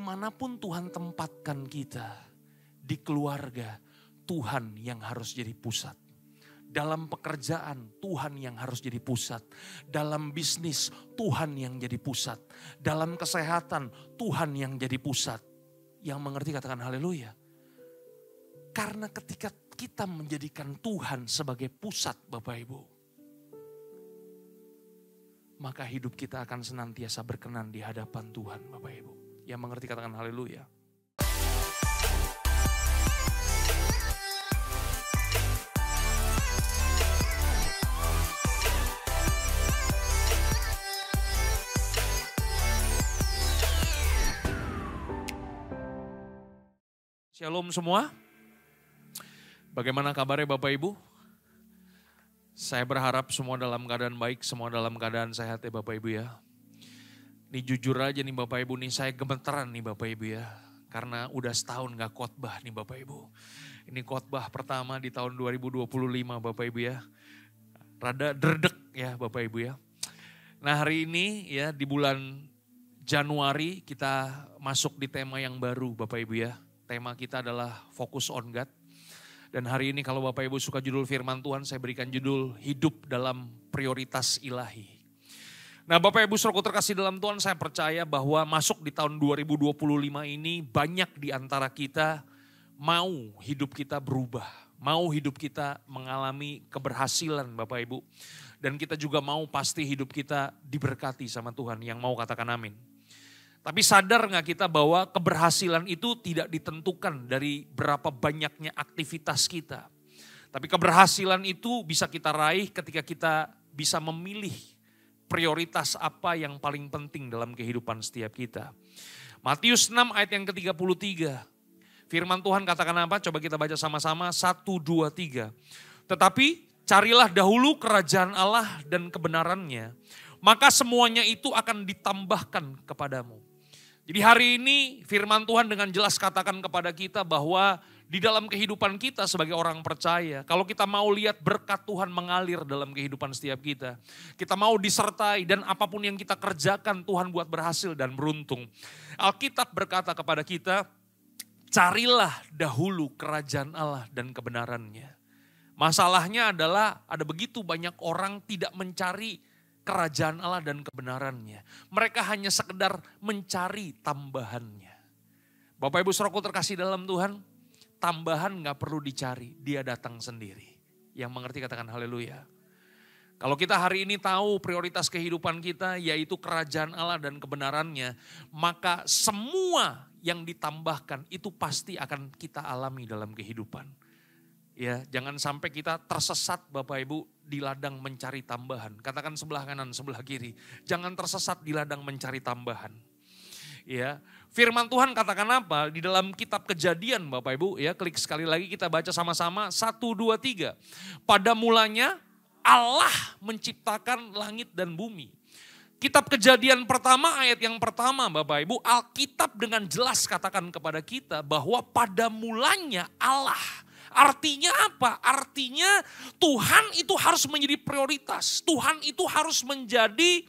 dimanapun Tuhan tempatkan kita, di keluarga, Tuhan yang harus jadi pusat. Dalam pekerjaan, Tuhan yang harus jadi pusat. Dalam bisnis, Tuhan yang jadi pusat. Dalam kesehatan, Tuhan yang jadi pusat. Yang mengerti katakan haleluya. Karena ketika kita menjadikan Tuhan sebagai pusat Bapak Ibu, maka hidup kita akan senantiasa berkenan di hadapan Tuhan Bapak Ibu. Yang mengerti katakan haleluya. Shalom semua. Bagaimana kabarnya Bapak Ibu? Saya berharap semua dalam keadaan baik, semua dalam keadaan sehat ya Bapak Ibu ya. Ini jujur aja nih Bapak Ibu nih, saya gemeteran nih Bapak Ibu ya. Karena udah setahun gak khotbah nih Bapak Ibu. Ini khotbah pertama di tahun 2025 Bapak Ibu ya. Rada derdek ya Bapak Ibu ya. Nah hari ini ya di bulan Januari kita masuk di tema yang baru Bapak Ibu ya. Tema kita adalah Focus on God. Dan hari ini kalau Bapak Ibu suka judul firman Tuhan, saya berikan judul Hidup dalam Prioritas Ilahi. Nah Bapak Ibu saudaraku terkasih dalam Tuhan, saya percaya bahwa masuk di tahun 2025 ini banyak di antara kita mau hidup kita berubah. Mau hidup kita mengalami keberhasilan Bapak Ibu. Dan kita juga mau pasti hidup kita diberkati sama Tuhan, yang mau katakan amin. Tapi sadar gak kita bahwa keberhasilan itu tidak ditentukan dari berapa banyaknya aktivitas kita. Tapi keberhasilan itu bisa kita raih ketika kita bisa memilih prioritas apa yang paling penting dalam kehidupan setiap kita. Matius 6 ayat yang ke-33. Firman Tuhan katakan apa? Coba kita baca sama-sama. 1, 2, 3. Tetapi carilah dahulu kerajaan Allah dan kebenarannya. Maka semuanya itu akan ditambahkan kepadamu. Jadi hari ini firman Tuhan dengan jelas katakan kepada kita bahwa di dalam kehidupan kita sebagai orang percaya, kalau kita mau lihat berkat Tuhan mengalir dalam kehidupan setiap kita, kita mau disertai dan apapun yang kita kerjakan Tuhan buat berhasil dan beruntung. Alkitab berkata kepada kita, carilah dahulu kerajaan Allah dan kebenarannya. Masalahnya adalah ada begitu banyak orang tidak mencari kerajaan Allah dan kebenarannya. Mereka hanya sekedar mencari tambahannya. Bapak Ibu saudaraku terkasih dalam Tuhan, tambahan gak perlu dicari, dia datang sendiri. Yang mengerti katakan haleluya. Kalau kita hari ini tahu prioritas kehidupan kita yaitu kerajaan Allah dan kebenarannya, maka semua yang ditambahkan itu pasti akan kita alami dalam kehidupan. Ya, jangan sampai kita tersesat Bapak Ibu di ladang mencari tambahan. Katakan sebelah kanan, sebelah kiri. Jangan tersesat di ladang mencari tambahan. Ya, firman Tuhan katakan apa? Di dalam kitab Kejadian Bapak Ibu, ya, klik sekali lagi kita baca sama-sama 1, 2, 3. Pada mulanya Allah menciptakan langit dan bumi. Kitab Kejadian pertama ayat yang pertama Bapak Ibu, Alkitab dengan jelas katakan kepada kita bahwa pada mulanya Allah. Artinya apa? Artinya Tuhan itu harus menjadi prioritas. Tuhan itu harus menjadi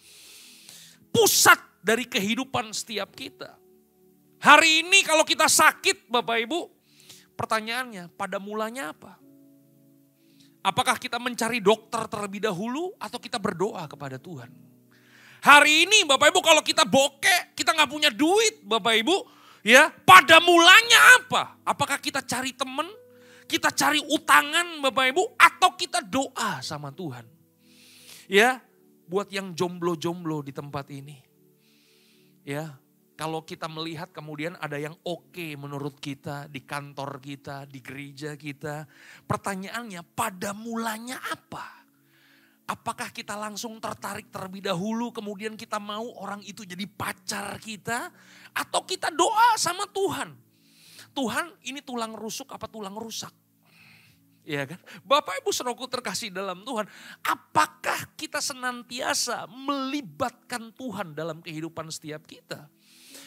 pusat dari kehidupan setiap kita. Hari ini kalau kita sakit Bapak Ibu, pertanyaannya pada mulanya apa? Apakah kita mencari dokter terlebih dahulu atau kita berdoa kepada Tuhan? Hari ini Bapak Ibu kalau kita bokeh, kita gak punya duit Bapak Ibu. Ya, pada mulanya apa? Apakah kita cari teman? Kita cari utangan Bapak Ibu atau kita doa sama Tuhan. Ya, buat yang jomblo-jomblo di tempat ini. Ya, kalau kita melihat kemudian ada yang oke menurut kita di kantor kita, di gereja kita. Pertanyaannya pada mulanya apa? Apakah kita langsung tertarik terlebih dahulu kemudian kita mau orang itu jadi pacar kita? Atau kita doa sama Tuhan? Tuhan ini tulang rusuk apa tulang rusak? Ya kan? Bapak Ibu saudaraku terkasih dalam Tuhan. Apakah kita senantiasa melibatkan Tuhan dalam kehidupan setiap kita?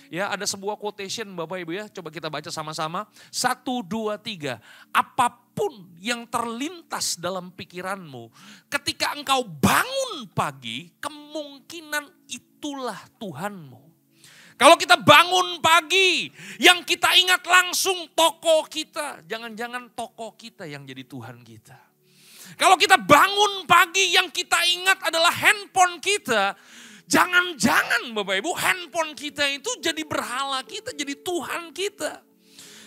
Ya, ada sebuah quotation Bapak Ibu ya. Coba kita baca sama-sama. 1, 2, 3. Apapun yang terlintas dalam pikiranmu. Ketika engkau bangun pagi, kemungkinan itulah Tuhanmu. Kalau kita bangun pagi, yang kita ingat langsung toko kita. Jangan-jangan toko kita yang jadi Tuhan kita. Kalau kita bangun pagi, yang kita ingat adalah handphone kita. Jangan-jangan Bapak Ibu, handphone kita itu jadi berhala kita, jadi Tuhan kita.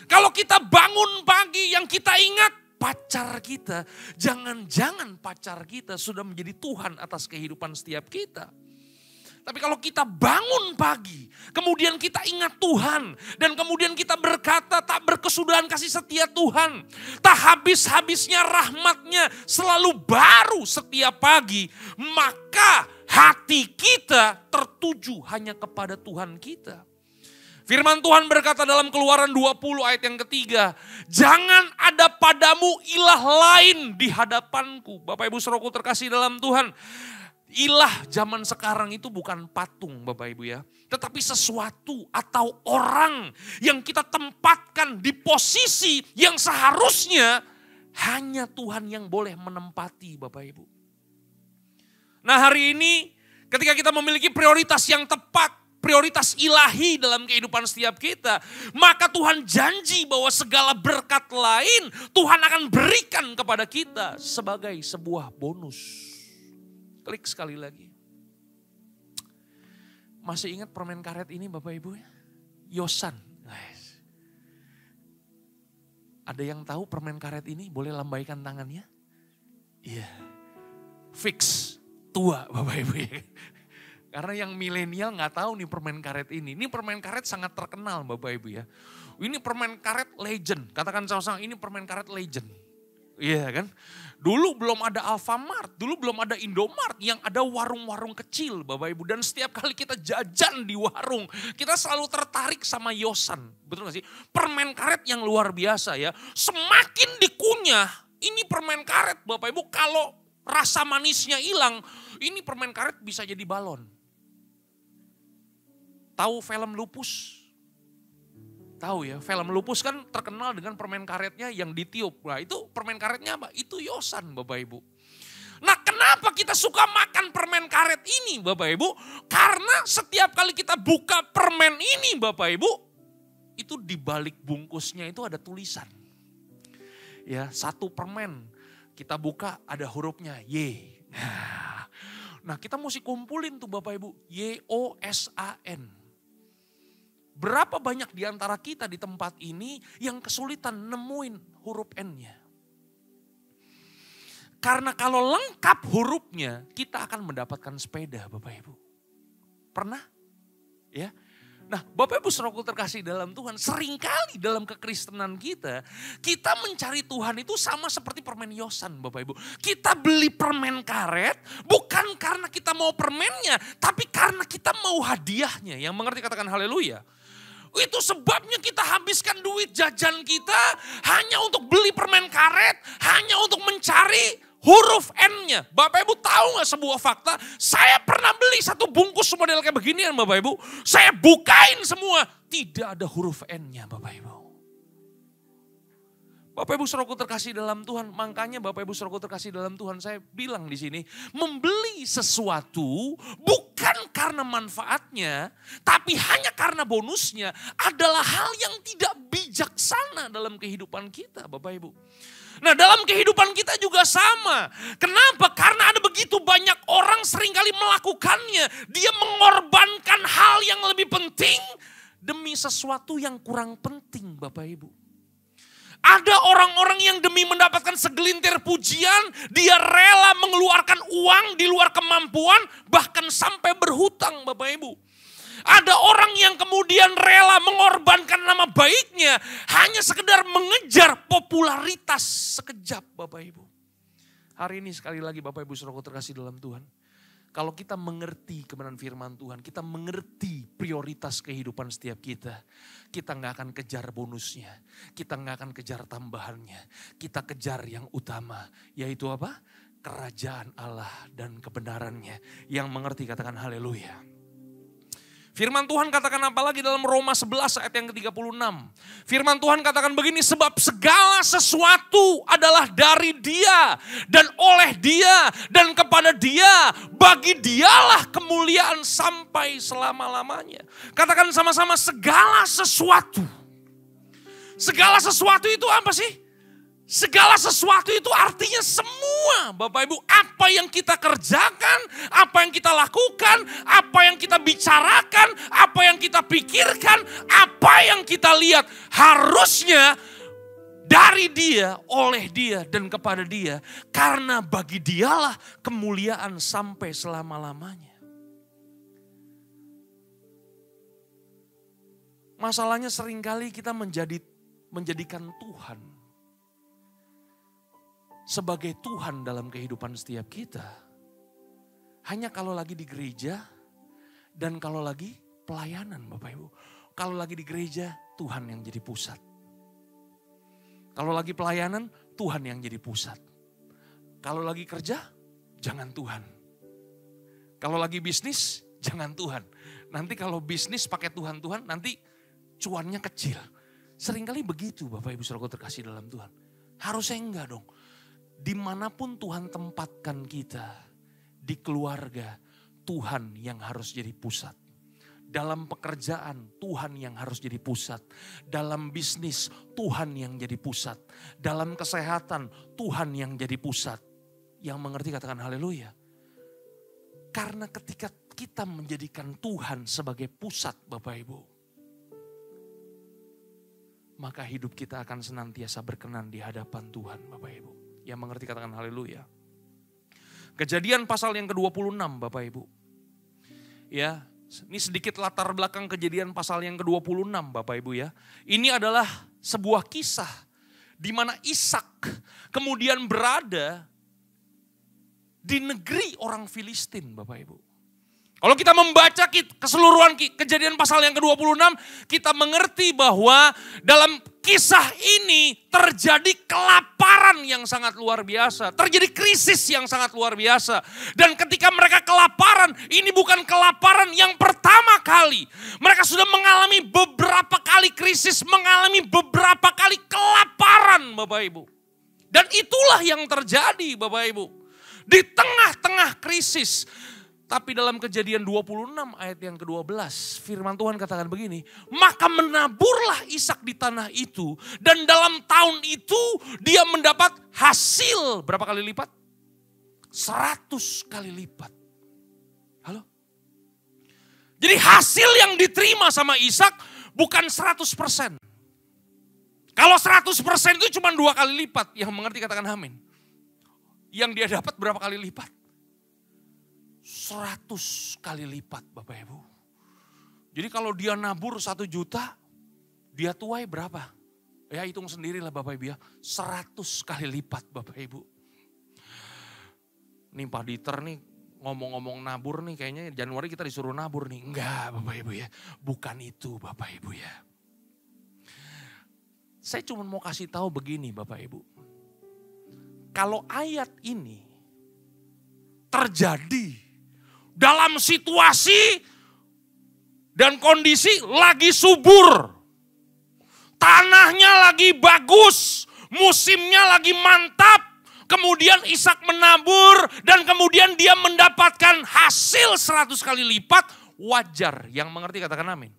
Kalau kita bangun pagi, yang kita ingat pacar kita. Jangan-jangan pacar kita sudah menjadi Tuhan atas kehidupan setiap kita. Tapi kalau kita bangun pagi, kemudian kita ingat Tuhan, dan kemudian kita berkata tak berkesudahan kasih setia Tuhan, tak habis-habisnya rahmatnya selalu baru setiap pagi, maka hati kita tertuju hanya kepada Tuhan kita. Firman Tuhan berkata dalam Keluaran 20 ayat yang ketiga, jangan ada padamu ilah lain di hadapanku. Bapak Ibu Saudaraku terkasih dalam Tuhan. Ilah zaman sekarang itu bukan patung Bapak Ibu ya. Tetapi sesuatu atau orang yang kita tempatkan di posisi yang seharusnya hanya Tuhan yang boleh menempati Bapak Ibu. Nah hari ini ketika kita memiliki prioritas yang tepat, prioritas ilahi dalam kehidupan setiap kita, maka Tuhan janji bahwa segala berkat lain Tuhan akan berikan kepada kita sebagai sebuah bonus. Klik sekali lagi. Masih ingat permen karet ini Bapak Ibu ya? Yosan. Ada yang tahu permen karet ini? Boleh lambaikan tangannya? Iya. Fix. Tua Bapak Ibu ya. Karena yang milenial gak tahu nih permen karet ini. Ini permen karet sangat terkenal Bapak Ibu ya. Ini permen karet legend. Katakan sama-sama, ini permen karet legend. Iya kan? Dulu belum ada Alfamart, dulu belum ada Indomart, yang ada warung-warung kecil Bapak Ibu. Dan setiap kali kita jajan di warung, kita selalu tertarik sama Yosan. Betul gak sih? Permen karet yang luar biasa ya. Semakin dikunyah, ini permen karet Bapak Ibu, kalau rasa manisnya hilang, ini permen karet bisa jadi balon. Tahu film Lupus? Tahu ya, film Lupus kan terkenal dengan permen karetnya yang ditiup. Nah itu permen karetnya apa? Itu Yosan Bapak Ibu. Nah kenapa kita suka makan permen karet ini Bapak Ibu? Karena setiap kali kita buka permen ini Bapak Ibu, itu di balik bungkusnya itu ada tulisan. Ya, satu permen kita buka ada hurufnya Y. Nah kita mesti kumpulin tuh Bapak Ibu, YOSAN. Berapa banyak di antara kita di tempat ini yang kesulitan nemuin huruf N-nya? Karena kalau lengkap hurufnya, kita akan mendapatkan sepeda Bapak Ibu. Pernah? Ya. Nah Bapak Ibu Saudaraku terkasih dalam Tuhan, seringkali dalam kekristenan kita mencari Tuhan itu sama seperti permen Yosan Bapak Ibu. Kita beli permen karet bukan karena kita mau permennya, tapi karena kita mau hadiahnya. Yang mengerti katakan haleluya. Itu sebabnya kita habiskan duit jajan kita hanya untuk beli permen karet, hanya untuk mencari huruf N-nya. Bapak Ibu tahu gak sebuah fakta? Saya pernah beli satu bungkus model kayak beginian Bapak Ibu. Saya bukain semua, tidak ada huruf N-nya Bapak Ibu. Bapak Ibu Saudaraku terkasih dalam Tuhan, makanya Bapak Ibu Saudaraku terkasih dalam Tuhan, saya bilang di sini, membeli sesuatu bukan karena manfaatnya, tapi hanya karena bonusnya adalah hal yang tidak bijaksana dalam kehidupan kita Bapak Ibu. Nah dalam kehidupan kita juga sama. Kenapa? Karena ada begitu banyak orang seringkali melakukannya. Dia mengorbankan hal yang lebih penting demi sesuatu yang kurang penting Bapak Ibu. Ada orang-orang yang demi mendapatkan segelintir pujian, dia rela mengeluarkan uang di luar kemampuan, bahkan sampai berhutang Bapak Ibu. Ada orang yang kemudian rela mengorbankan nama baiknya, hanya sekedar mengejar popularitas sekejap Bapak Ibu. Hari ini sekali lagi Bapak Ibu Saudaraku terkasih dalam Tuhan. Kalau kita mengerti kebenaran firman Tuhan, kita mengerti prioritas kehidupan setiap kita. Kita gak akan kejar bonusnya, kita gak akan kejar tambahannya. Kita kejar yang utama, yaitu apa? Kerajaan Allah dan kebenarannya. Yang mengerti katakan haleluya. Firman Tuhan katakan apa lagi dalam Roma 11 ayat yang ke-36. Firman Tuhan katakan begini, sebab segala sesuatu adalah dari Dia dan oleh Dia dan kepada Dia. Bagi Dialah kemuliaan sampai selama-lamanya. Katakan sama-sama, segala sesuatu. Segala sesuatu itu apa sih? Segala sesuatu itu artinya semua, Bapak Ibu. Apa yang kita kerjakan, apa yang kita lakukan, apa yang kita bicarakan, apa yang kita pikirkan, apa yang kita lihat. Harusnya dari Dia, oleh Dia, dan kepada Dia. Karena bagi Dialah kemuliaan sampai selama-lamanya. Masalahnya seringkali kita menjadikan Tuhan sebagai Tuhan dalam kehidupan setiap kita. Hanya kalau lagi di gereja dan kalau lagi pelayanan, Bapak Ibu. Kalau lagi di gereja, Tuhan yang jadi pusat. Kalau lagi pelayanan, Tuhan yang jadi pusat. Kalau lagi kerja, jangan Tuhan. Kalau lagi bisnis, jangan Tuhan. Nanti kalau bisnis pakai Tuhan, nanti cuannya kecil. Seringkali begitu Bapak Ibu saudara terkasih dalam Tuhan. Harusnya enggak dong. Dimanapun Tuhan tempatkan kita, di keluarga, Tuhan yang harus jadi pusat. Dalam pekerjaan, Tuhan yang harus jadi pusat. Dalam bisnis, Tuhan yang jadi pusat. Dalam kesehatan, Tuhan yang jadi pusat. Yang mengerti katakan haleluya. Karena ketika kita menjadikan Tuhan sebagai pusat Bapak Ibu, maka hidup kita akan senantiasa berkenan di hadapan Tuhan Bapak Ibu. Yang mengerti katakan haleluya. Kejadian pasal yang ke-26 Bapak Ibu. Ya, ini sedikit latar belakang Kejadian pasal yang ke-26 Bapak Ibu ya. Ini adalah sebuah kisah di mana Ishak kemudian berada di negeri orang Filistin Bapak Ibu. Kalau kita membaca keseluruhan Kejadian pasal yang ke-26, kita mengerti bahwa dalam kisah ini terjadi kelaparan yang sangat luar biasa. Terjadi krisis yang sangat luar biasa. Dan ketika mereka kelaparan, ini bukan kelaparan yang pertama kali. Mereka sudah mengalami beberapa kali krisis, mengalami beberapa kali kelaparan Bapak Ibu. Dan itulah yang terjadi Bapak Ibu. Di tengah-tengah krisis. Tapi dalam Kejadian 26 ayat yang ke-12 firman Tuhan katakan begini. Maka menaburlah Ishak di tanah itu. Dan dalam tahun itu dia mendapat hasil berapa kali lipat? 100 kali lipat. Halo? Jadi hasil yang diterima sama Ishak bukan 100%. Kalau 100% itu cuma 2 kali lipat. Yang mengerti katakan amin. Yang dia dapat berapa kali lipat? 100 kali lipat Bapak Ibu. Jadi kalau dia nabur 1 juta, dia tuai berapa? Ya hitung sendirilah Bapak Ibu ya. 100 kali lipat Bapak Ibu. Nih Pak Dieter nih ngomong-ngomong nabur nih kayaknya Januari kita disuruh nabur nih. Enggak Bapak Ibu ya. Bukan itu Bapak Ibu ya. Saya cuma mau kasih tahu begini Bapak Ibu. Kalau ayat ini terjadi dalam situasi dan kondisi lagi subur. Tanahnya lagi bagus, musimnya lagi mantap. Kemudian Ishak menabur dan kemudian dia mendapatkan hasil 100 kali lipat. Wajar, yang mengerti katakan amin.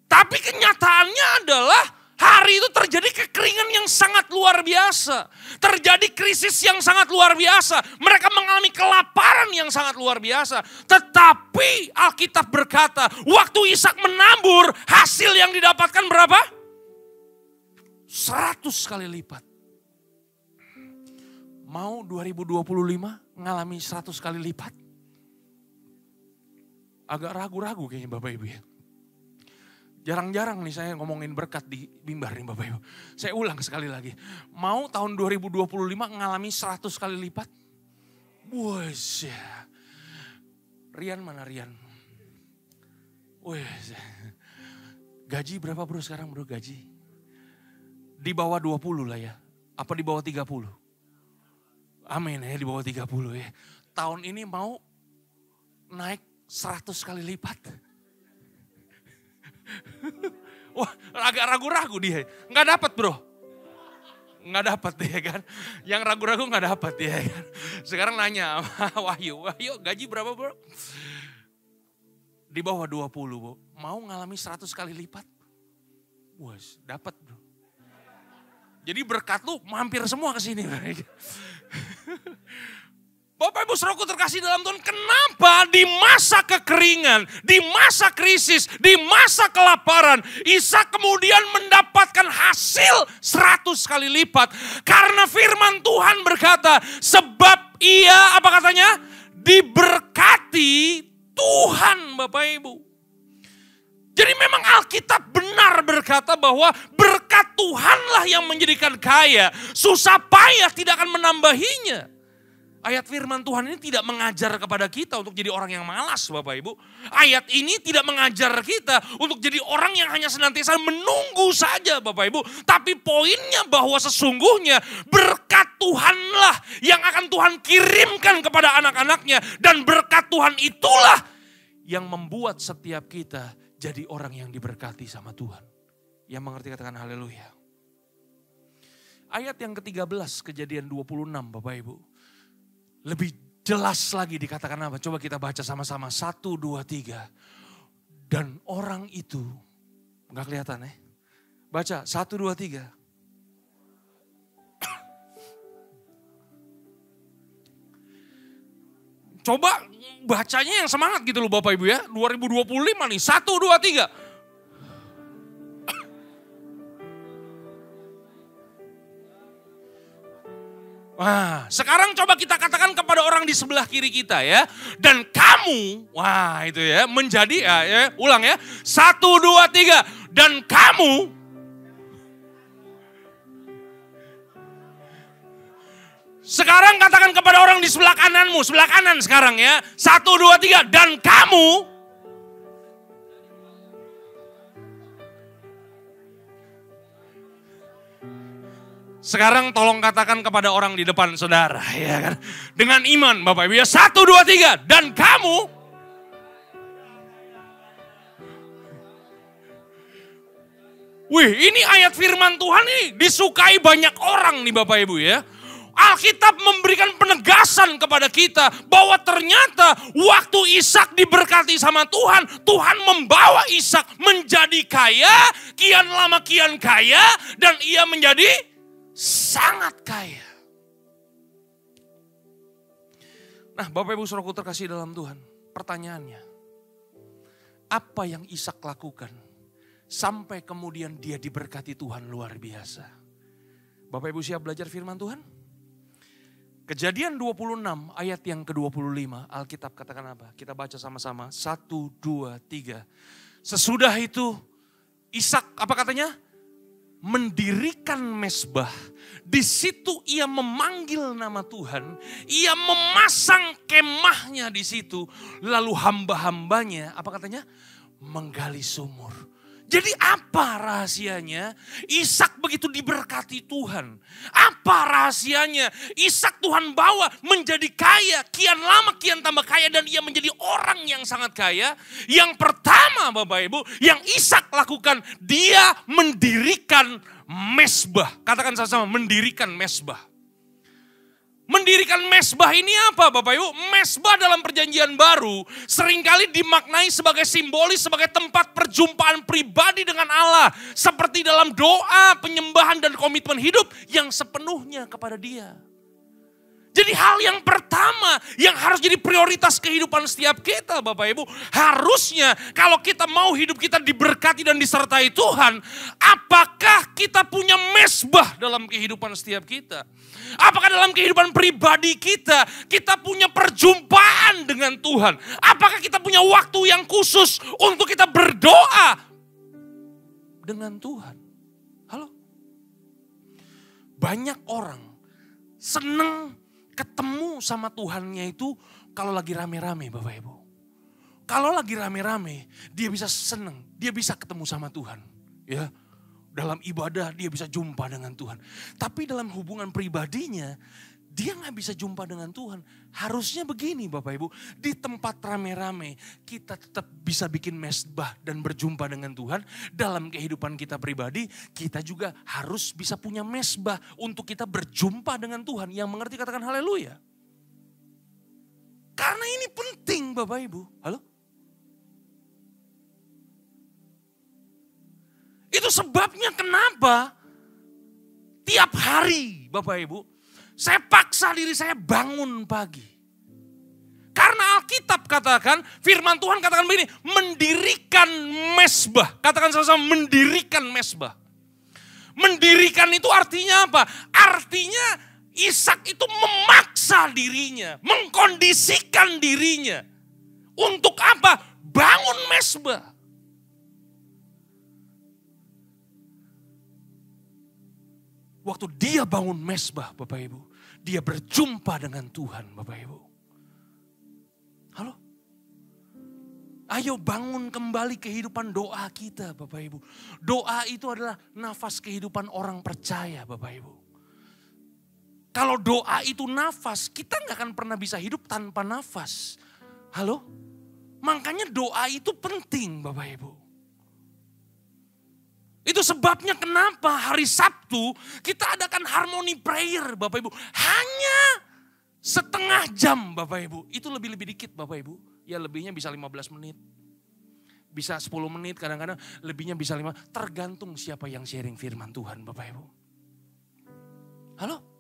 Tapi kenyataannya adalah hari itu terjadi kekeringan yang sangat luar biasa. Terjadi krisis yang sangat luar biasa. Mereka mengalami kelaparan yang sangat luar biasa. Tetapi Alkitab berkata, waktu Ishak menabur, hasil yang didapatkan berapa? 100 kali lipat. Mau 2025 ngalami 100 kali lipat? Agak ragu-ragu kayaknya Bapak Ibu ya. Jarang-jarang nih saya ngomongin berkat di mimbar nih Bapak Ibu. Saya ulang sekali lagi. Mau tahun 2025 ngalami 100 kali lipat? Wes ya. Rian mana Rian? Wes. Gaji berapa bro sekarang bro gaji? Di bawah 20 lah ya. Apa di bawah 30? Amin ya di bawah 30 ya. Tahun ini mau naik 100 kali lipat. Wah, agak ragu-ragu dia. Nggak dapat bro. Nggak dapat ya kan. Yang ragu-ragu nggak dapat ya kan. Sekarang nanya sama Wahyu gaji berapa bro? Di bawah 20 bro. Mau ngalami 100 kali lipat? Wah, dapat bro. Jadi berkat lu mampir semua ke sini. Bapak Ibu Saudaraku terkasih dalam Tuhan, kenapa di masa kekeringan, di masa krisis, di masa kelaparan, Ishak kemudian mendapatkan hasil 100 kali lipat. Karena firman Tuhan berkata, sebab ia, apa katanya? Diberkati Tuhan Bapak Ibu. Jadi memang Alkitab benar berkata bahwa berkat Tuhanlah yang menjadikan kaya. Susah payah tidak akan menambahinya. Ayat firman Tuhan ini tidak mengajar kepada kita untuk jadi orang yang malas Bapak Ibu. Ayat ini tidak mengajar kita untuk jadi orang yang hanya senantiasa menunggu saja Bapak Ibu. Tapi poinnya bahwa sesungguhnya berkat Tuhanlah yang akan Tuhan kirimkan kepada anak-anaknya. Dan berkat Tuhan itulah yang membuat setiap kita jadi orang yang diberkati sama Tuhan. Yang mengerti katakan haleluya. Ayat yang ke-13 Kejadian 26 Bapak Ibu. Lebih jelas lagi dikatakan apa? Coba kita baca sama-sama. 1, 2, 3. Dan orang itu, enggak kelihatan ya? Baca 1, 2, 3. Coba bacanya yang semangat gitu loh Bapak Ibu ya. 2025 nih. 1, 2, 3. Wah, sekarang coba kita katakan kepada orang di sebelah kiri kita ya. Dan kamu, wah itu ya, menjadi, ya, ulang ya. 1, 2, 3. Dan kamu, sekarang katakan kepada orang di sebelah kananmu, sebelah kanan sekarang ya. 1, 2, 3. Dan kamu, sekarang tolong katakan kepada orang di depan saudara, ya kan? Dengan iman Bapak Ibu ya. 1, 2, 3. Dan kamu, wih ini ayat firman Tuhan ini disukai banyak orang nih Bapak Ibu ya. Alkitab memberikan penegasan kepada kita bahwa ternyata waktu Ishak diberkati sama Tuhan, Tuhan membawa Ishak menjadi kaya, kian lama kian kaya, dan ia menjadi sangat kaya. Nah Bapak Ibu Saudaraku terkasih dalam Tuhan, pertanyaannya, apa yang Ishak lakukan sampai kemudian dia diberkati Tuhan luar biasa? Bapak Ibu siap belajar firman Tuhan? Kejadian 26 ayat yang ke-25, Alkitab katakan apa? Kita baca sama-sama, 1, 2, 3. Sesudah itu Ishak apa katanya? Mendirikan mezbah. Di situ ia memanggil nama Tuhan. Ia memasang kemahnya di situ. Lalu hamba-hambanya, apa katanya? Menggali sumur. Jadi apa rahasianya? Ishak begitu diberkati Tuhan. Apa rahasianya? Ishak Tuhan bawa menjadi kaya. Kian lama kian tambah kaya dan ia menjadi orang yang sangat kaya. Yang pertama Bapak Ibu, yang Ishak lakukan, dia mendirikan mezbah. Katakan sama-sama, mendirikan mezbah. Mendirikan mezbah ini apa Bapak Ibu? Mezbah dalam perjanjian baru seringkali dimaknai sebagai simbolis, sebagai tempat perjumpaan pribadi dengan Allah. Seperti dalam doa, penyembahan dan komitmen hidup yang sepenuhnya kepada Dia. Jadi hal yang pertama yang harus jadi prioritas kehidupan setiap kita Bapak Ibu. Harusnya kalau kita mau hidup kita diberkati dan disertai Tuhan. Apakah kita punya mezbah dalam kehidupan setiap kita? Apakah dalam kehidupan pribadi kita punya perjumpaan dengan Tuhan? Apakah kita punya waktu yang khusus untuk kita berdoa dengan Tuhan? Halo? Banyak orang senang ketemu sama Tuhannya itu kalau lagi rame-rame Bapak Ibu. Kalau lagi rame-rame dia bisa senang, dia bisa ketemu sama Tuhan. Ya. Dalam ibadah dia bisa jumpa dengan Tuhan. Tapi dalam hubungan pribadinya dia gak bisa jumpa dengan Tuhan. Harusnya begini Bapak Ibu, di tempat rame-rame kita tetap bisa bikin mesbah dan berjumpa dengan Tuhan. Dalam kehidupan kita pribadi, kita juga harus bisa punya mesbah untuk kita berjumpa dengan Tuhan. Yang mengerti katakan haleluya. Karena ini penting Bapak Ibu. Halo? Itu sebabnya kenapa tiap hari Bapak Ibu, saya paksa diri saya bangun pagi. Karena Alkitab katakan, firman Tuhan katakan begini, mendirikan mesbah. Katakan sama-sama, mendirikan mesbah. Mendirikan itu artinya apa? Artinya Ishak itu memaksa dirinya, mengkondisikan dirinya. Untuk apa? Bangun mesbah. Waktu dia bangun mesbah Bapak Ibu, dia berjumpa dengan Tuhan Bapak Ibu. Halo? Ayo bangun kembali kehidupan doa kita Bapak Ibu. Doa itu adalah nafas kehidupan orang percaya Bapak Ibu. Kalau doa itu nafas, kita gak akan pernah bisa hidup tanpa nafas. Halo? Makanya doa itu penting Bapak Ibu. Itu sebabnya kenapa hari Sabtu kita adakan harmony prayer Bapak Ibu. Hanya setengah jam Bapak Ibu. Itu lebih-lebih dikit Bapak Ibu. Ya lebihnya bisa 15 menit. Bisa 10 menit kadang-kadang lebihnya bisa 5. Tergantung siapa yang sharing firman Tuhan Bapak Ibu. Halo?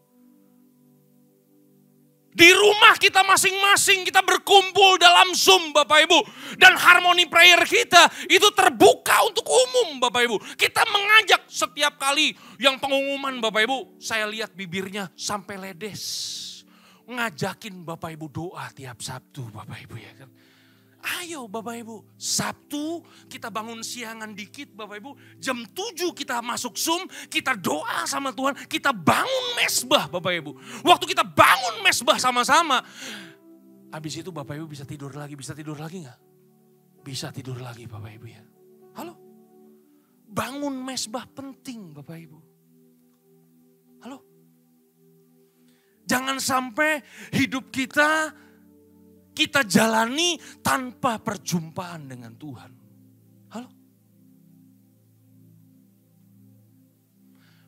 Di rumah kita masing-masing kita berkumpul dalam Zoom Bapak Ibu. Dan harmony prayer kita itu terbuka untuk umum Bapak Ibu. Kita mengajak setiap kali yang pengumuman Bapak Ibu. Saya lihat bibirnya sampai ledes. Ngajakin Bapak Ibu doa tiap Sabtu Bapak Ibu ya kan. Ayo Bapak Ibu, Sabtu kita bangun siangan dikit Bapak Ibu. Jam 7 kita masuk Zoom, kita doa sama Tuhan, kita bangun mesbah Bapak Ibu. Waktu kita bangun mesbah sama-sama, habis itu Bapak Ibu bisa tidur lagi gak? Bisa tidur lagi Bapak Ibu ya. Halo? Bangun mesbah penting Bapak Ibu. Halo? Jangan sampai hidup kita jalani tanpa perjumpaan dengan Tuhan. Halo?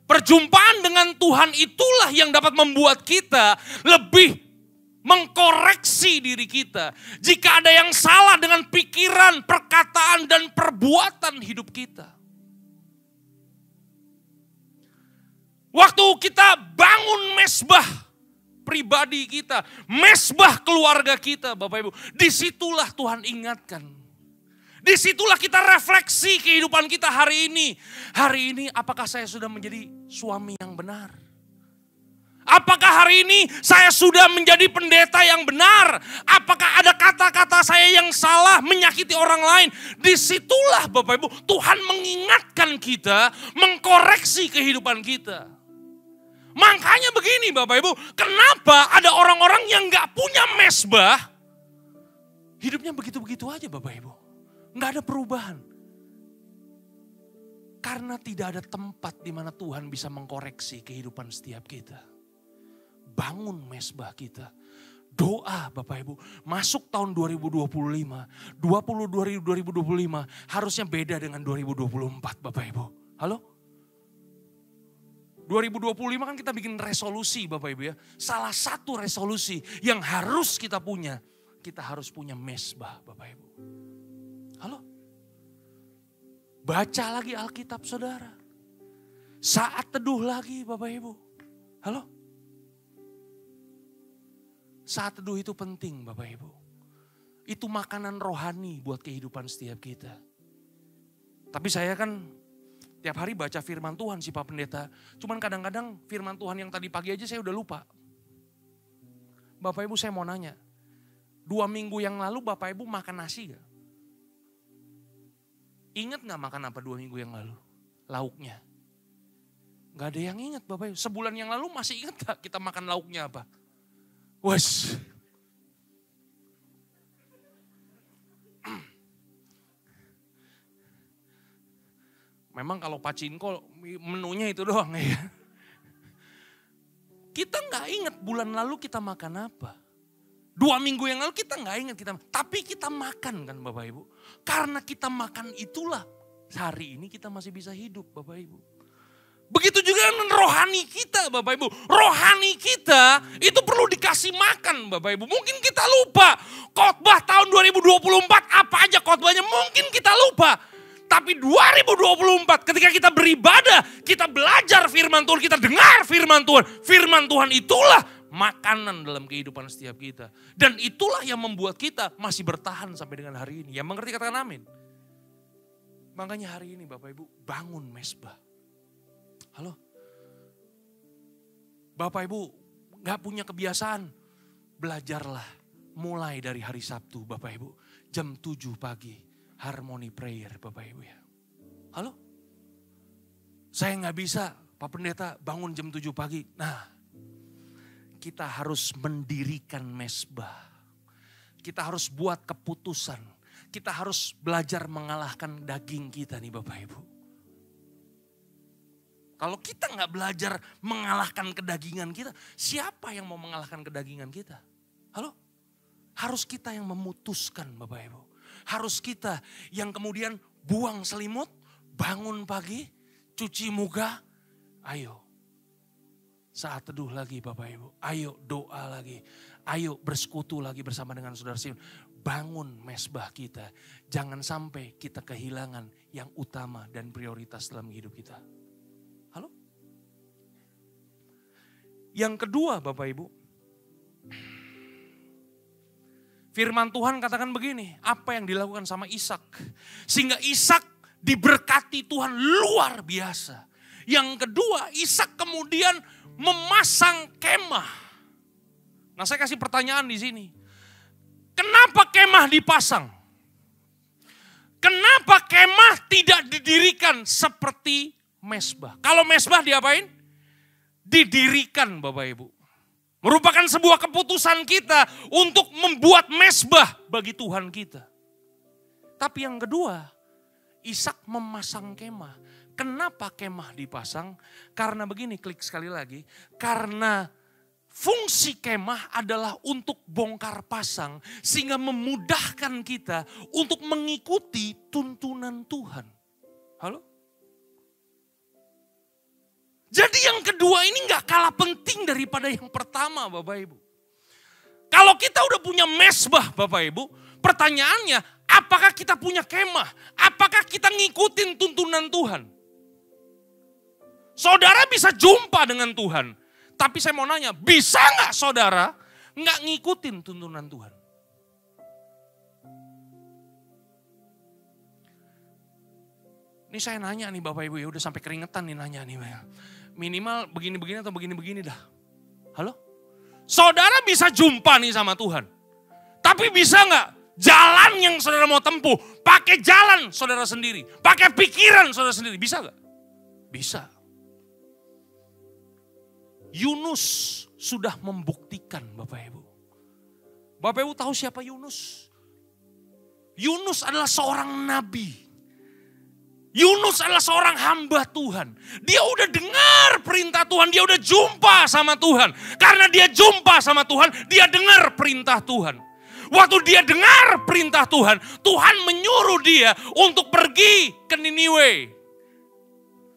Perjumpaan dengan Tuhan itulah yang dapat membuat kita lebih mengkoreksi diri kita. Jika ada yang salah dengan pikiran, perkataan, dan perbuatan hidup kita. Waktu kita bangun mesbah pribadi kita, mesbah keluarga kita Bapak Ibu. Disitulah Tuhan ingatkan. Disitulah kita refleksi kehidupan kita hari ini. Hari ini apakah saya sudah menjadi suami yang benar? Apakah hari ini saya sudah menjadi pendeta yang benar? Apakah ada kata-kata saya yang salah menyakiti orang lain? Disitulah Bapak Ibu Tuhan mengingatkan kita, mengkoreksi kehidupan kita. Makanya begini Bapak Ibu, kenapa ada orang-orang yang gak punya mesbah, hidupnya begitu-begitu aja Bapak Ibu. Gak ada perubahan. Karena tidak ada tempat di mana Tuhan bisa mengkoreksi kehidupan setiap kita. Bangun mesbah kita. Doa Bapak Ibu, masuk tahun 2025, 2025 harusnya beda dengan 2024 Bapak Ibu. Halo? 2025 kan kita bikin resolusi Bapak Ibu ya. Salah satu resolusi yang harus kita punya. Kita harus punya mesbah Bapak Ibu. Halo? Baca lagi Alkitab saudara. Saat teduh lagi Bapak Ibu. Halo? Saat teduh itu penting Bapak Ibu. Itu makanan rohani buat kehidupan setiap kita. Tapi saya kan tiap hari baca firman Tuhan sih Pak Pendeta. Cuman kadang-kadang firman Tuhan yang tadi pagi aja saya udah lupa. Bapak Ibu saya mau nanya. 2 minggu yang lalu Bapak Ibu makan nasi gak? Ingat gak makan apa 2 minggu yang lalu? Lauknya. Gak ada yang ingat Bapak Ibu. Sebulan yang lalu masih ingat gak kita makan lauknya apa? Wes. Memang kalau pacinko menunya itu doang ya. Kita nggak ingat bulan lalu kita makan apa. 2 minggu yang lalu kita nggak ingat tapi kita makan kan Bapak Ibu. Karena kita makan itulah hari ini kita masih bisa hidup Bapak Ibu. Begitu juga dengan rohani kita Bapak Ibu. Rohani kita itu perlu dikasih makan Bapak Ibu. Mungkin kita lupa khotbah tahun 2024 apa aja khotbahnya mungkin kita lupa. Tapi 2024 ketika kita beribadah, kita belajar firman Tuhan, kita dengar firman Tuhan. Firman Tuhan itulah makanan dalam kehidupan setiap kita. Dan itulah yang membuat kita masih bertahan sampai dengan hari ini. Yang mengerti katakan amin. Makanya hari ini Bapak Ibu bangun mesbah. Halo? Bapak Ibu gak punya kebiasaan, belajarlah mulai dari hari Sabtu Bapak Ibu. Jam 7 pagi, harmony prayer Bapak Ibu ya. Halo? Saya gak bisa Pak Pendeta bangun jam 7 pagi. Nah, kita harus mendirikan mesbah. Kita harus buat keputusan. Kita harus belajar mengalahkan daging kita nih Bapak Ibu. Kalau kita nggak belajar mengalahkan kedagingan kita, siapa yang mau mengalahkan kedagingan kita? Halo? Harus kita yang memutuskan Bapak Ibu. Harus kita yang kemudian buang selimut, bangun pagi, cuci muka, ayo. Saat teduh lagi Bapak Ibu, ayo doa lagi, ayo bersekutu lagi bersama dengan saudara Sion. Bangun mesbah kita, jangan sampai kita kehilangan yang utama dan prioritas dalam hidup kita. Halo? Yang kedua Bapak Ibu, firman Tuhan katakan begini, apa yang dilakukan sama Ishak. Sehingga Ishak diberkati Tuhan luar biasa. Yang kedua, Ishak kemudian memasang kemah. Nah saya kasih pertanyaan di sini. Kenapa kemah dipasang? Kenapa kemah tidak didirikan seperti mesbah? Kalau mesbah diapain? Didirikan Bapak Ibu. Merupakan sebuah keputusan kita untuk membuat mesbah bagi Tuhan kita. Tapi yang kedua, Ishak memasang kemah. Kenapa kemah dipasang? Karena begini, klik sekali lagi. Karena fungsi kemah adalah untuk bongkar pasang. Sehingga memudahkan kita untuk mengikuti tuntunan Tuhan. Halo? Jadi yang kedua ini gak kalah penting daripada yang pertama Bapak Ibu. Kalau kita udah punya mesbah Bapak Ibu, pertanyaannya apakah kita punya kemah? Apakah kita ngikutin tuntunan Tuhan? Saudara bisa jumpa dengan Tuhan. Tapi saya mau nanya, bisa gak saudara gak ngikutin tuntunan Tuhan? Ini saya nanya nih Bapak Ibu ya, udah sampai keringetan nih nanya nih. Minimal begini-begini atau begini-begini dah. Halo? Saudara bisa jumpa nih sama Tuhan. Tapi bisa gak jalan yang saudara mau tempuh, pakai jalan saudara sendiri, pakai pikiran saudara sendiri, bisa gak? Bisa. Yunus sudah membuktikan Bapak Ibu. Bapak Ibu tahu siapa Yunus? Yunus adalah seorang nabi. Yunus adalah seorang hamba Tuhan. Dia udah dengar perintah Tuhan, dia udah jumpa sama Tuhan. Karena dia jumpa sama Tuhan, dia dengar perintah Tuhan. Waktu dia dengar perintah Tuhan, Tuhan menyuruh dia untuk pergi ke Niniwe.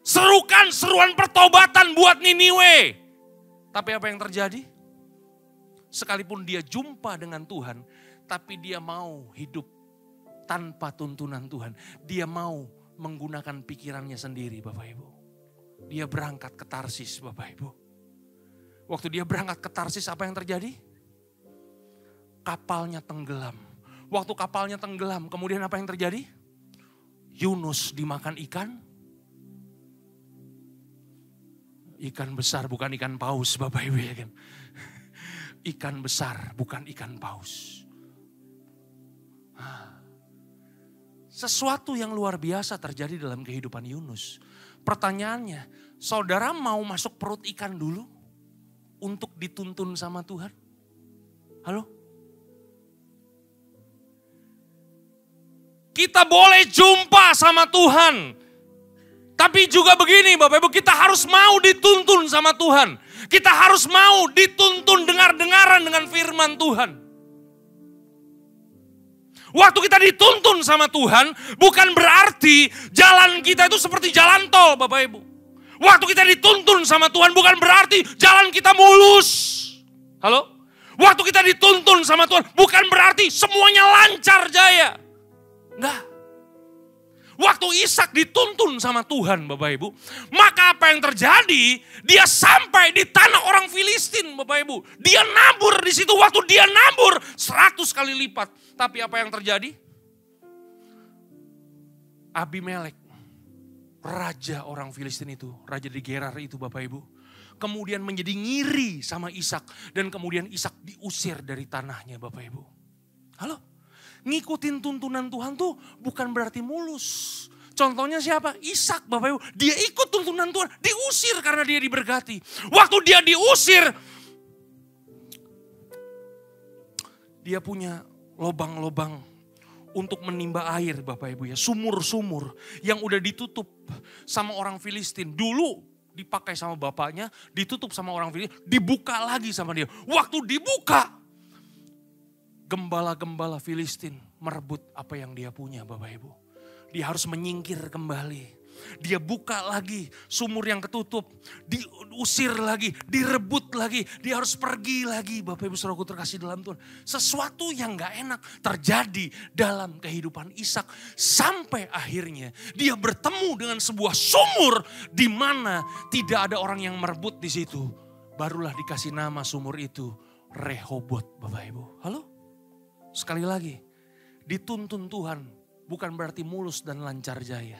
Serukan seruan pertobatan buat Niniwe. Tapi apa yang terjadi? Sekalipun dia jumpa dengan Tuhan, tapi dia mau hidup tanpa tuntunan Tuhan. Dia mau menggunakan pikirannya sendiri Bapak Ibu. Dia berangkat ke Tarsis Bapak Ibu. Waktu dia berangkat ke Tarsis apa yang terjadi? Kapalnya tenggelam. Waktu kapalnya tenggelam kemudian apa yang terjadi? Yunus dimakan ikan. Ikan besar bukan ikan paus Bapak Ibu ya kan. Ikan besar bukan ikan paus. Sesuatu yang luar biasa terjadi dalam kehidupan Yunus. Pertanyaannya, saudara mau masuk perut ikan dulu untuk dituntun sama Tuhan? Halo? Kita boleh jumpa sama Tuhan. Tapi juga begini Bapak Ibu, kita harus mau dituntun sama Tuhan. Kita harus mau dituntun dengar-dengaran dengan firman Tuhan. Waktu kita dituntun sama Tuhan, bukan berarti jalan kita itu seperti jalan tol Bapak Ibu. Waktu kita dituntun sama Tuhan, bukan berarti jalan kita mulus. Halo? Waktu kita dituntun sama Tuhan, bukan berarti semuanya lancar jaya. Enggak. Waktu Ishak dituntun sama Tuhan Bapak Ibu, maka apa yang terjadi? Dia sampai di tanah orang Filistin Bapak Ibu. Dia nabur di situ, waktu dia nabur 100 kali lipat. Tapi apa yang terjadi? Abimelek, raja orang Filistin itu, raja di Gerar itu Bapak Ibu, kemudian menjadi ngiri sama Ishak. Dan kemudian Ishak diusir dari tanahnya Bapak Ibu. Halo? Ngikutin tuntunan Tuhan tuh bukan berarti mulus. Contohnya siapa? Ishak Bapak Ibu. Dia ikut tuntunan Tuhan, diusir karena dia diberkati. Waktu dia diusir, dia punya lobang-lobang untuk menimba air Bapak Ibu ya. Sumur-sumur yang udah ditutup sama orang Filistin. Dulu dipakai sama bapaknya, ditutup sama orang Filistin, dibuka lagi sama dia. Waktu dibuka, gembala-gembala Filistin merebut apa yang dia punya Bapak Ibu. Dia harus menyingkir kembali. Dia buka lagi sumur yang ketutup. Diusir lagi, direbut lagi. Dia harus pergi lagi Bapak Ibu saudaraku terkasih dalam Tuhan. Sesuatu yang gak enak terjadi dalam kehidupan Ishak. Sampai akhirnya dia bertemu dengan sebuah sumur di mana tidak ada orang yang merebut di situ. Barulah dikasih nama sumur itu Rehobot Bapak Ibu. Halo? Sekali lagi, dituntun Tuhan bukan berarti mulus dan lancar jaya.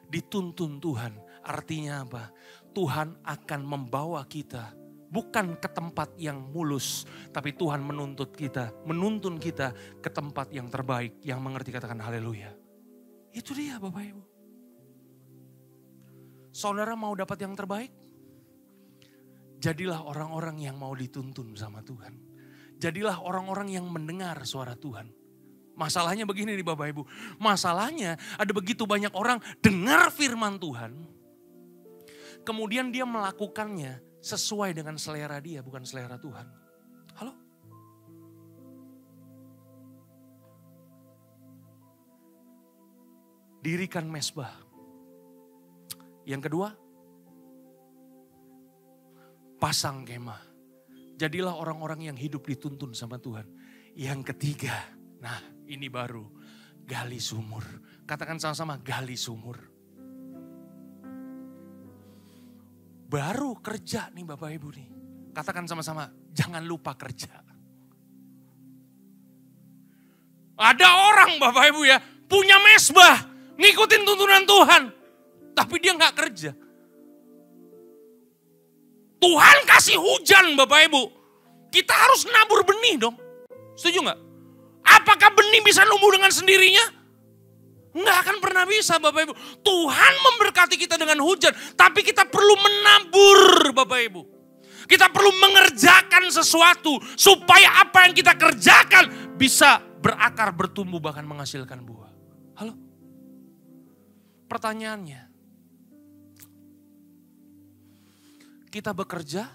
Dituntun Tuhan artinya apa? Tuhan akan membawa kita bukan ke tempat yang mulus, tapi Tuhan menuntun kita ke tempat yang terbaik. Yang mengerti katakan haleluya. Itu dia Bapak Ibu. Saudara mau dapat yang terbaik? Jadilah orang-orang yang mau dituntun sama Tuhan. Jadilah orang-orang yang mendengar suara Tuhan. Masalahnya begini nih Bapak Ibu. Masalahnya ada begitu banyak orang dengar firman Tuhan. Kemudian dia melakukannya sesuai dengan selera dia, bukan selera Tuhan. Halo? Dirikan mezbah. Yang kedua, pasang kemah. Jadilah orang-orang yang hidup dituntun sama Tuhan. Yang ketiga, nah ini baru, gali sumur. Katakan sama-sama, gali sumur. Baru kerja nih Bapak Ibu nih. Katakan sama-sama, jangan lupa kerja. Ada orang Bapak Ibu ya, punya mezbah, ngikutin tuntunan Tuhan. Tapi dia gak kerja. Tuhan kasih hujan Bapak Ibu. Kita harus nabur benih dong. Setuju gak? Apakah benih bisa numbuh dengan sendirinya? Nggak akan pernah bisa Bapak Ibu. Tuhan memberkati kita dengan hujan. Tapi kita perlu menabur Bapak Ibu. Kita perlu mengerjakan sesuatu. Supaya apa yang kita kerjakan bisa berakar, bertumbuh, bahkan menghasilkan buah. Halo? Pertanyaannya. Kita bekerja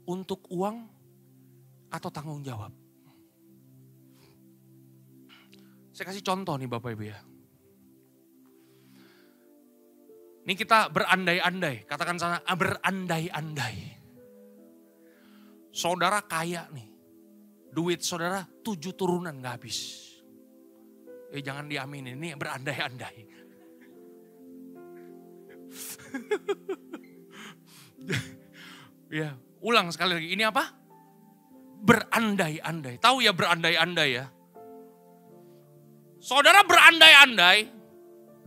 untuk uang atau tanggung jawab? Saya kasih contoh nih Bapak Ibu ya. Ini kita berandai-andai, katakan sana berandai-andai. Saudara kaya nih, duit saudara 7 turunan gak habis. Jangan diaminin, ini berandai-andai. Ya, ulang sekali lagi, ini apa? Berandai-andai, tahu ya berandai-andai ya. Saudara berandai-andai,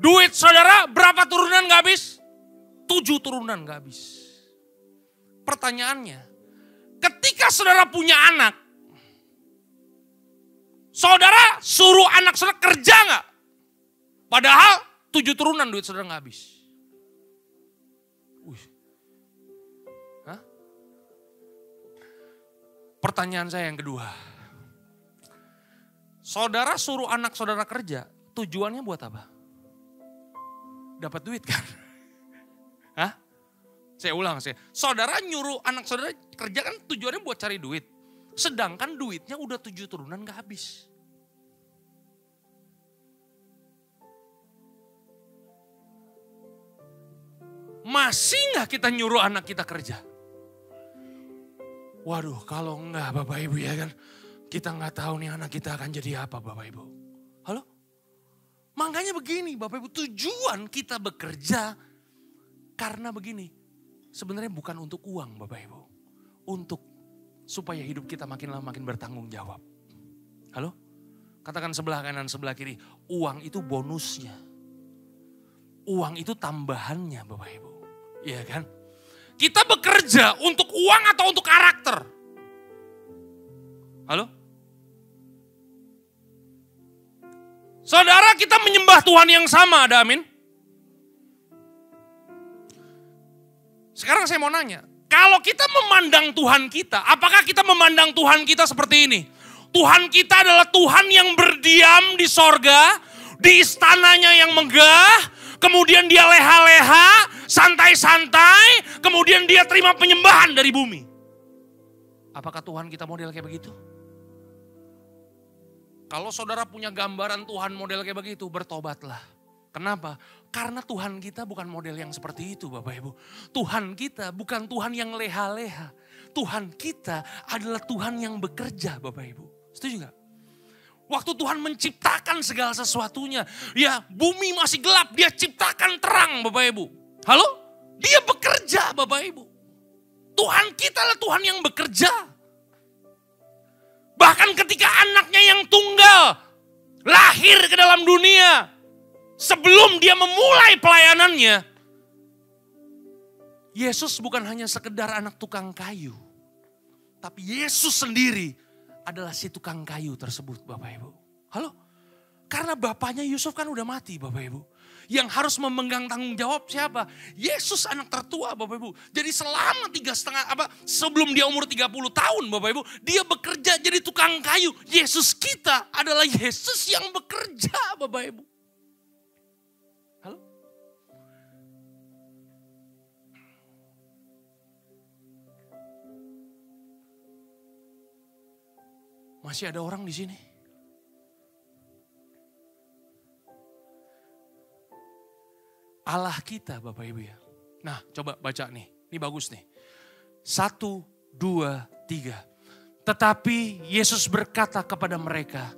duit saudara berapa turunan gak habis? 7 turunan gak habis. Pertanyaannya, ketika saudara punya anak, saudara suruh anak saudara kerja gak? Padahal 7 turunan duit saudara gak habis. Hah? Pertanyaan saya yang kedua. Saudara suruh anak saudara kerja, tujuannya buat apa? Dapat duit kan? Saya ulang, saudara nyuruh anak saudara kerja kan tujuannya buat cari duit. Sedangkan duitnya udah 7 turunan gak habis. Masih gak kita nyuruh anak kita kerja? Waduh, kalau enggak Bapak Ibu ya kan, kita gak tahu nih anak kita akan jadi apa Bapak Ibu. Halo? Makanya begini Bapak Ibu, tujuan kita bekerja karena begini. Sebenarnya bukan untuk uang Bapak Ibu. Untuk supaya hidup kita makin lama makin bertanggung jawab. Halo? Katakan sebelah kanan sebelah kiri, uang itu bonusnya. Uang itu tambahannya Bapak Ibu. Iya kan? Kita bekerja untuk uang atau untuk karakter? Halo? Saudara, kita menyembah Tuhan yang sama, ada amin? Sekarang saya mau nanya, kalau kita memandang Tuhan kita, apakah kita memandang Tuhan kita seperti ini? Tuhan kita adalah Tuhan yang berdiam di sorga, di istananya yang megah, kemudian dia leha-leha, santai-santai, kemudian dia terima penyembahan dari bumi. Apakah Tuhan kita model kayak begitu? Kalau saudara punya gambaran Tuhan model kayak begitu, bertobatlah. Kenapa? Karena Tuhan kita bukan model yang seperti itu Bapak Ibu. Tuhan kita bukan Tuhan yang leha-leha. Tuhan kita adalah Tuhan yang bekerja Bapak Ibu. Setuju gak? Waktu Tuhan menciptakan segala sesuatunya. Ya bumi masih gelap, dia ciptakan terang Bapak Ibu. Halo? Dia bekerja Bapak Ibu. Tuhan kita adalah Tuhan yang bekerja. Bahkan ketika anaknya yang tunggal lahir ke dalam dunia. Sebelum dia memulai pelayanannya. Yesus bukan hanya sekedar anak tukang kayu. Tapi Yesus sendiri adalah si tukang kayu tersebut Bapak Ibu. Halo? Karena bapaknya Yusuf kan udah mati Bapak Ibu. Yang harus memegang tanggung jawab siapa? Yesus anak tertua Bapak Ibu. Jadi selama sebelum dia umur 30 tahun Bapak Ibu. Dia bekerja jadi tukang kayu. Yesus kita adalah Yesus yang bekerja Bapak Ibu. Halo? Masih ada orang di sini? Allah kita Bapak Ibu ya. Nah coba baca nih, ini bagus nih. 1, 2, 3. Tetapi Yesus berkata kepada mereka,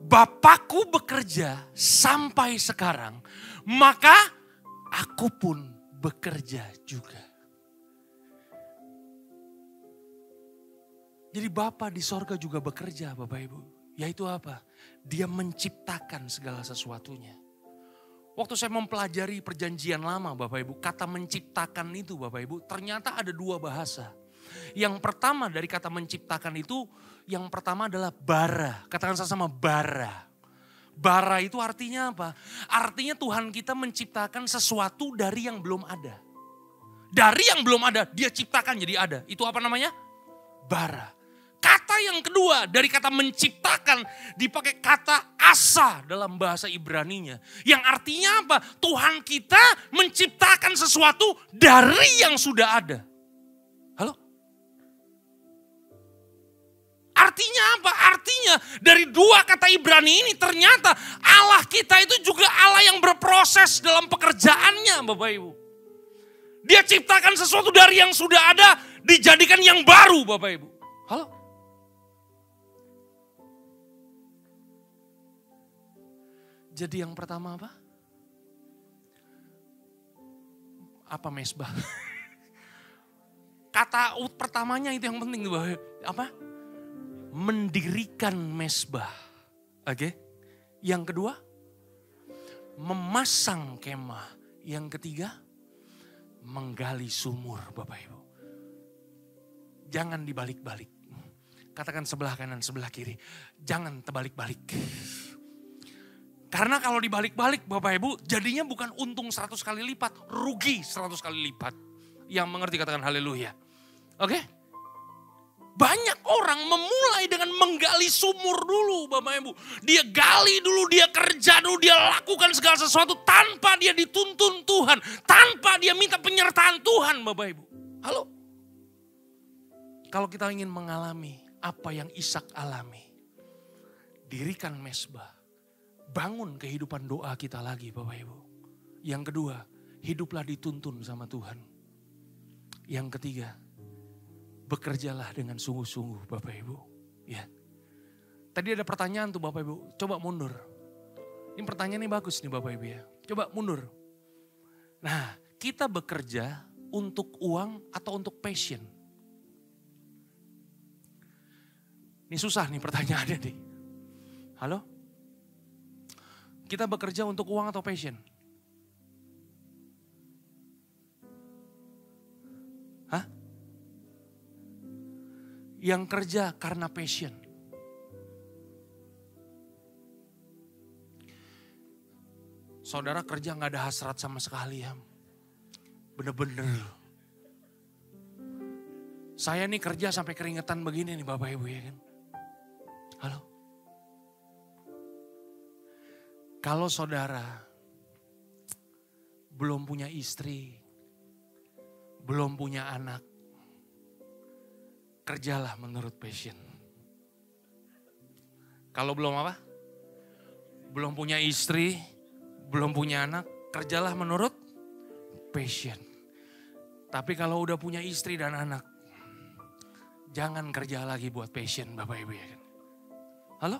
Bapakku bekerja sampai sekarang, maka aku pun bekerja juga. Jadi Bapa di sorga juga bekerja Bapak Ibu. Yaitu apa? Dia menciptakan segala sesuatunya. Waktu saya mempelajari perjanjian lama Bapak Ibu, kata menciptakan itu Bapak Ibu, ternyata ada 2 bahasa. Yang pertama dari kata menciptakan itu, yang pertama adalah bara. Katakan sama-sama bara. Bara itu artinya apa? Artinya Tuhan kita menciptakan sesuatu dari yang belum ada. Dari yang belum ada, dia ciptakan jadi ada. Itu apa namanya? Bara. Kata yang kedua dari kata menciptakan dipakai kata asa dalam bahasa Ibraninya. Yang artinya apa? Tuhan kita menciptakan sesuatu dari yang sudah ada. Halo? Artinya apa? Artinya dari 2 kata Ibrani ini ternyata Allah kita itu juga Allah yang berproses dalam pekerjaannya Bapak Ibu. Dia ciptakan sesuatu dari yang sudah ada dijadikan yang baru Bapak Ibu. Halo? Jadi yang pertama apa? Apa mesbah? Kata pertamanya itu yang penting. Apa? Mendirikan mesbah. Oke. Yang kedua? Memasang kemah. Yang ketiga? Menggali sumur Bapak Ibu. Jangan dibalik-balik. Katakan sebelah kanan, sebelah kiri. Jangan terbalik-balik. Karena kalau dibalik-balik Bapak Ibu jadinya bukan untung 100 kali lipat, rugi 100 kali lipat. Yang mengerti katakan haleluya. Oke? Banyak orang memulai dengan menggali sumur dulu Bapak Ibu. Dia gali dulu, dia kerja dulu, dia lakukan segala sesuatu tanpa dia dituntun Tuhan. Tanpa dia minta penyertaan Tuhan Bapak Ibu. Halo? Kalau kita ingin mengalami apa yang Ishak alami. Dirikan mezbah. Bangun kehidupan doa kita lagi Bapak Ibu. Yang kedua, hiduplah dituntun sama Tuhan. Yang ketiga, bekerjalah dengan sungguh-sungguh Bapak Ibu. Ya. Tadi ada pertanyaan tuh Bapak Ibu, coba mundur. Ini pertanyaan ini bagus nih Bapak Ibu ya. Coba mundur. Nah, kita bekerja untuk uang atau untuk passion? Ini susah nih pertanyaannya nih. Halo? Kita bekerja untuk uang atau passion? Hah? Yang kerja karena passion. Saudara kerja gak ada hasrat sama sekali ya. Bener-bener. Saya nih kerja sampai keringetan begini nih Bapak Ibu ya kan. Halo. Kalau saudara belum punya istri, belum punya anak, kerjalah menurut passion. Kalau belum apa? Belum punya istri, belum punya anak, kerjalah menurut passion. Tapi kalau udah punya istri dan anak, jangan kerja lagi buat passion Bapak Ibu ya kan. Halo?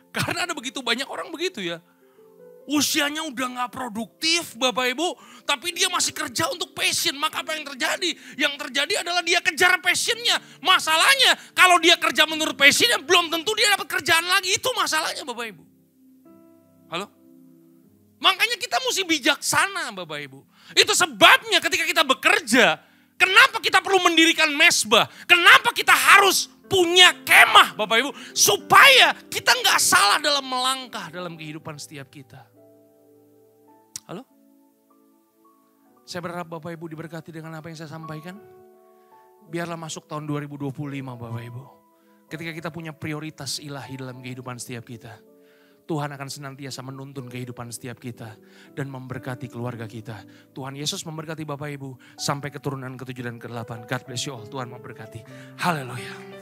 Karena ada begitu banyak orang begitu ya. Usianya udah gak produktif Bapak Ibu. Tapi dia masih kerja untuk passion. Maka apa yang terjadi? Yang terjadi adalah dia kejar passionnya. Masalahnya kalau dia kerja menurut passionnya belum tentu dia dapat kerjaan lagi. Itu masalahnya Bapak Ibu. Halo? Makanya kita mesti bijaksana Bapak Ibu. Itu sebabnya ketika kita bekerja. Kenapa kita perlu mendirikan mezbah? Kenapa kita harus punya kemah Bapak Ibu. Supaya kita gak salah dalam melangkah dalam kehidupan setiap kita. Halo? Saya berharap Bapak Ibu diberkati dengan apa yang saya sampaikan. Biarlah masuk tahun 2025 Bapak Ibu. Ketika kita punya prioritas ilahi dalam kehidupan setiap kita. Tuhan akan senantiasa menuntun kehidupan setiap kita. Dan memberkati keluarga kita. Tuhan Yesus memberkati Bapak Ibu. Sampai keturunan ke-7 dan ke-8. God bless you all. Tuhan memberkati. Haleluya.